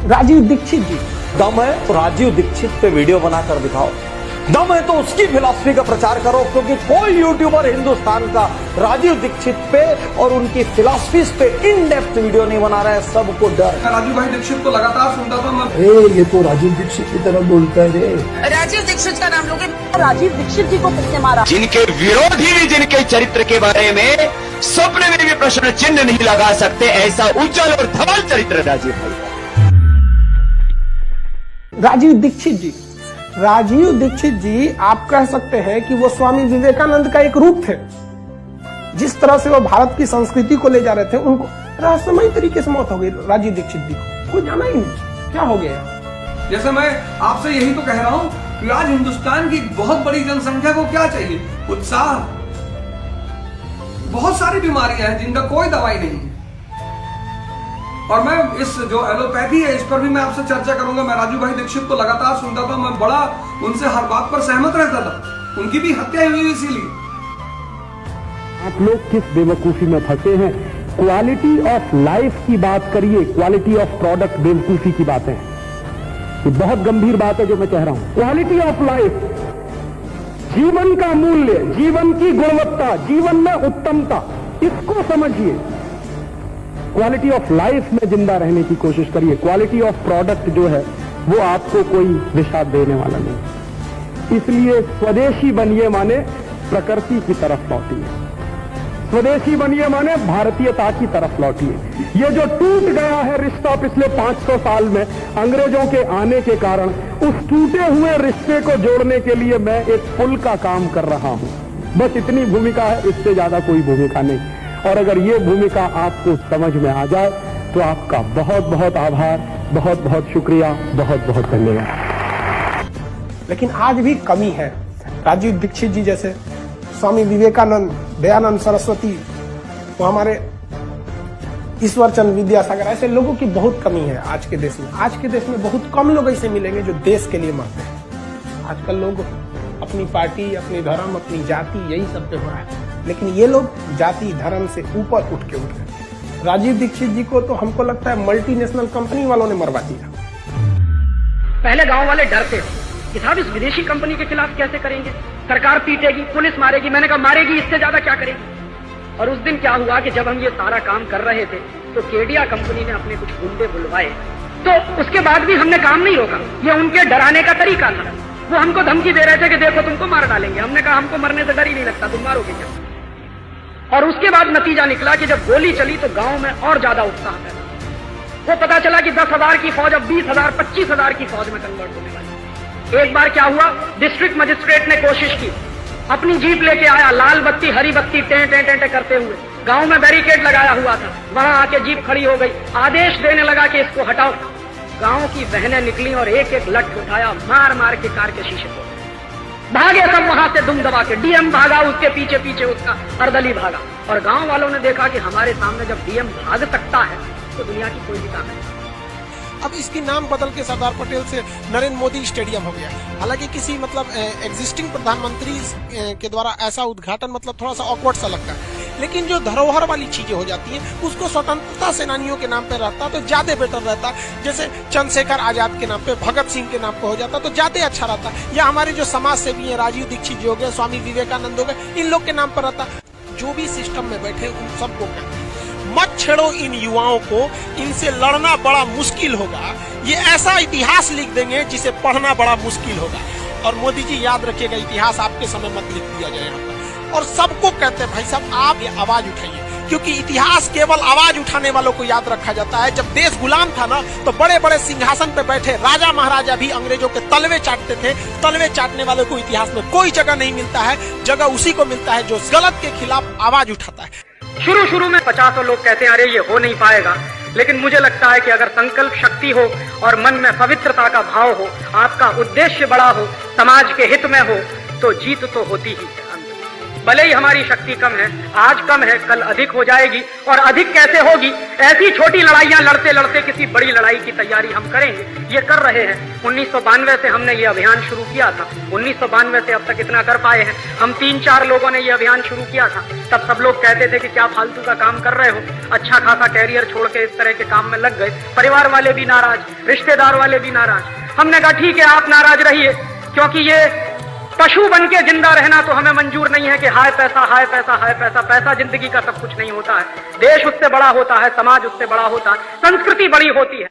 राजीव दीक्षित जी, दम है तो राजीव दीक्षित पे वीडियो बनाकर दिखाओ, दम है तो उसकी फिलॉसफी का प्रचार करो, क्योंकि कोई यूट्यूबर हिंदुस्तान का राजीव दीक्षित पे और उनकी फिलॉसफीज पे इन डेप्थ वीडियो नहीं बना रहा है। सबको डर है। राजीव भाई दीक्षित को लगातार सुनता था मैं। ये तो राजीव दीक्षित की तरह बोलता है रे। राजीव दीक्षित का नाम लोगे, राजीव दीक्षित जी को किसने मारा? जिनके विरोधी भी जिनके चरित्र के बारे में स्वप्न में भी प्रश्न चिन्ह नहीं लगा सकते, ऐसा उज्जवल और धवल चरित्र राजीव भाई। राजीव दीक्षित जी, राजीव दीक्षित जी आप कह सकते हैं कि वो स्वामी विवेकानंद का एक रूप थे। जिस तरह से वो भारत की संस्कृति को ले जा रहे थे, उनको रहस्यमय तरीके से मौत हो गई राजीव दीक्षित जी को, कोई जाना ही नहीं क्या हो गया। जैसे मैं आपसे यही तो कह रहा हूँ कि आज हिंदुस्तान की बहुत बड़ी जनसंख्या को क्या चाहिए? उत्साह। बहुत सारी बीमारियां हैं जिनका कोई दवाई नहीं है, और मैं इस जो एलोपैथी है इस पर भी मैं आपसे चर्चा करूंगा। मैं राजीव भाई दीक्षित को लगातार सुनता था, मैं बड़ा उनसे हर बात पर सहमत रहता था। उनकी भी हत्या हुई इसीलिए। आप लोग किस बेवकूफी में फंसे हैं? क्वालिटी ऑफ लाइफ की बात करिए, क्वालिटी ऑफ प्रोडक्ट बेवकूफी की बातें हैं। ये बहुत गंभीर बात है जो मैं कह रहा हूं। क्वालिटी ऑफ लाइफ, जीवन का मूल्य, जीवन की गुणवत्ता, जीवन में उत्तमता, इसको समझिए। क्वालिटी ऑफ लाइफ में जिंदा रहने की कोशिश करिए। क्वालिटी ऑफ प्रोडक्ट जो है वो आपको कोई दिशा देने वाला नहीं। इसलिए स्वदेशी बनिए माने प्रकृति की तरफ लौटिए, स्वदेशी बनिए माने भारतीयता की तरफ लौटिए। ये जो टूट गया है रिश्ता पिछले 500 साल में अंग्रेजों के आने के कारण, उस टूटे हुए रिश्ते को जोड़ने के लिए मैं एक पुल का काम कर रहा हूं। बस इतनी भूमिका है, इससे ज्यादा कोई भूमिका नहीं। और अगर ये भूमिका आपको समझ में आ जाए तो आपका बहुत बहुत आभार, बहुत बहुत शुक्रिया, बहुत बहुत धन्यवाद। लेकिन आज भी कमी है। राजीव दीक्षित जी जैसे, स्वामी विवेकानंद, दयानंद सरस्वती, तो हमारे ईश्वर चंद्र विद्यासागर, ऐसे लोगों की बहुत कमी है आज के देश में। आज के देश में बहुत कम लोग ऐसे मिलेंगे जो देश के लिए मरते हैं। आजकल लोग अपनी पार्टी, अपनी धर्म, अपनी जाति, यही सब पे हो रहा है। लेकिन ये लोग जाति धर्म से ऊपर उठ गए। राजीव दीक्षित जी को तो हमको लगता है मल्टीनेशनल कंपनी वालों ने मरवा दिया। पहले गांव वाले डरते थे कि साहब इस विदेशी कंपनी के खिलाफ कैसे करेंगे, सरकार पीटेगी, पुलिस मारेगी। मैंने कहा मारेगी, इससे ज्यादा क्या करेगी। और उस दिन क्या हुआ कि जब हम ये सारा काम कर रहे थे तो केडिया कंपनी ने अपने कुछ गुंडे बुलवाए, तो उसके बाद भी हमने काम नहीं रोका। ये उनके डराने का तरीका था। वो हमको धमकी दे रहे थे कि देखो तुमको मार डालेंगे। हमने कहा हमको मरने से डर ही नहीं लगता, तुम मारोगे क्या। और उसके बाद नतीजा निकला कि जब गोली चली तो गांव में और ज्यादा उत्साह फैला। वो पता चला कि 10,000 की फौज अब 20,000, 25,000 की फौज में कन्वर्ट होने वाली। एक बार क्या हुआ, डिस्ट्रिक्ट मजिस्ट्रेट ने कोशिश की, अपनी जीप लेके आया, लाल बत्ती हरी बत्ती टें टें टें करते हुए। गांव में बैरिकेड लगाया हुआ था, वहां आके जीप खड़ी हो गई, आदेश देने लगा कि इसको हटाओ। गांव की बहनें निकली और एक एक लठ उठाया, मार मार के कार के शीशे तोड़ भागे सब वहां से दुम दबा के। डीएम भागा, उसके पीछे पीछे उसका अर्दली भागा। और गांव वालों ने देखा कि हमारे सामने जब डीएम भाग सकता है तो दुनिया की कोई भी ताकत नहीं। अब इसकी नाम बदल के सरदार पटेल से नरेंद्र मोदी स्टेडियम हो गया। हालांकि किसी मतलब एग्जिस्टिंग प्रधानमंत्री के द्वारा ऐसा उद्घाटन मतलब थोड़ा सा ऑकवर्ड सा लगता है। लेकिन जो धरोहर वाली चीजें हो जाती हैं उसको स्वतंत्रता सेनानियों के नाम पे रहता तो ज्यादा बेटर रहता। जैसे चंद्रशेखर आजाद के नाम पे, भगत सिंह के नाम पे हो जाता तो ज्यादा अच्छा रहता। या हमारे जो समाज सेवी है, राजीव दीक्षित जी हो गए, स्वामी विवेकानंद हो गए, इन लोग के नाम पर रहता। जो भी सिस्टम में बैठे उन सबको मत छेड़ो इन युवाओं को, इनसे लड़ना बड़ा मुश्किल होगा। ये ऐसा इतिहास लिख देंगे जिसे पढ़ना बड़ा मुश्किल होगा। और मोदी जी याद रखिएगा, इतिहास आपके समय मत लिख दिया जाए यहाँ पर। और सबको कहते हैं भाई साहब आप ये आवाज उठाइए, क्योंकि इतिहास केवल आवाज उठाने वालों को याद रखा जाता है। जब देश गुलाम था ना, तो बड़े बड़े सिंहासन पे बैठे राजा महाराजा भी अंग्रेजों के तलवे चाटते थे। तलवे चाटने वालों को इतिहास में कोई जगह नहीं मिलता है। जगह उसी को मिलता है जो गलत के खिलाफ आवाज उठाता है। शुरू में 50 लोग कहते हैं अरे ये हो नहीं पाएगा, लेकिन मुझे लगता है कि अगर संकल्प शक्ति हो और मन में पवित्रता का भाव हो, आपका उद्देश्य बड़ा हो, समाज के हित में हो, तो जीत तो होती ही है। भले ही हमारी शक्ति कम है, आज कम है, कल अधिक हो जाएगी। और अधिक कैसे होगी? ऐसी छोटी लड़ाइयां लड़ते लड़ते किसी बड़ी लड़ाई की तैयारी हम करेंगे, ये कर रहे हैं। 1992 से हमने ये अभियान शुरू किया था, 1992 से अब तक इतना कर पाए हैं। हम 3-4 लोगों ने ये अभियान शुरू किया था, तब सब लोग कहते थे कि क्या फालतू का काम कर रहे हो, अच्छा खासा कैरियर छोड़ के इस तरह के काम में लग गए। परिवार वाले भी नाराज, रिश्तेदार वाले भी नाराज। हमने कहा ठीक है, आप नाराज रहिए, क्योंकि ये पशु बन के जिंदा रहना तो हमें मंजूर नहीं है कि हाय पैसा, हाय पैसा, हाय पैसा। पैसा जिंदगी का सब कुछ नहीं होता है, देश उससे बड़ा होता है, समाज उससे बड़ा होता है, संस्कृति बड़ी होती है।